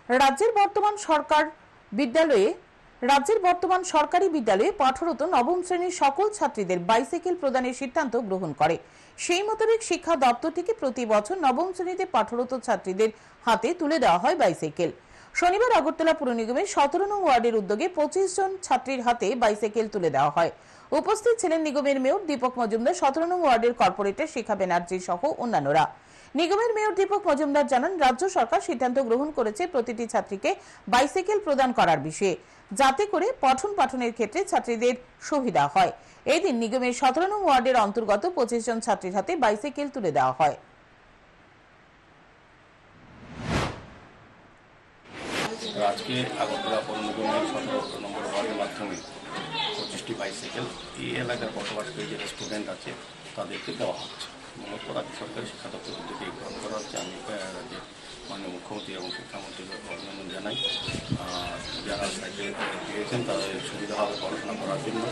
রাজ্যের বর্তমান সরকারি বিদ্যালয়ে পাঠরত নবম শ্রেণীর সকল ছাত্রীদের বাইসাইকেল প্রদানের সিদ্ধান্ত গ্রহণ করে। সেই মোতাবেক শিক্ষা দপ্তরটিকে প্রতি বছর নবম শ্রেণীতে পাঠরত ছাত্রীদের হাতে তুলে দেওয়া হয় বাইসাইকেল। শনিবার আগরতলা পুর নিগমের 17 নং ওয়ার্ডের উদ্যোগে 25 জন ছাত্রীর হাতে বাইসাইকেল তুলে দেওয়া হয়। উপস্থিত ছিলেন নিগমের মেয়র দীপক মজুমদার, 17 নং ওয়ার্ডের কর্পোরেটর শিখা ব্যানার্জি সহ অন্যান্যরা। নিগমের মেয়র দীপক মজুমদার জানান, রাজ্য সরকার সিদ্ধান্ত গ্রহণ করেছে প্রতিটি ছাত্রীকে বাইসাইকেল প্রদান করার বিষয়ে, যাতে করে পঠন পাঠনের ক্ষেত্রে ছাত্রীদের সুবিধা হয়। এই দিন নিগমের 17 নং ওয়ার্ডের অন্তর্গত 25 জন ছাত্রীর হাতে বাইসাইকেল তুলে দেওয়া হয়। আজকে আগরতলা পৌর নিগমের 17 নম্বর ওয়ার্ডের মাধ্যমে 25টি বাইসাইকেল এই এলাকার বসবাসকারী যারা স্টুডেন্ট আছে তাদেরকে দেওয়া হচ্ছে। মূলত রাজ্য সরকারি শিক্ষা দপ্তর উদ্যোগে গ্রহণ করা হচ্ছে। আমি রাজ্যের মাননীয় মুখ্যমন্ত্রী এবং শিক্ষামন্ত্রীকে অভিনন্দন জানাই। যারা সাইকেল দিয়েছেন তাদের সুবিধা হবে পড়াশোনা করার জন্য।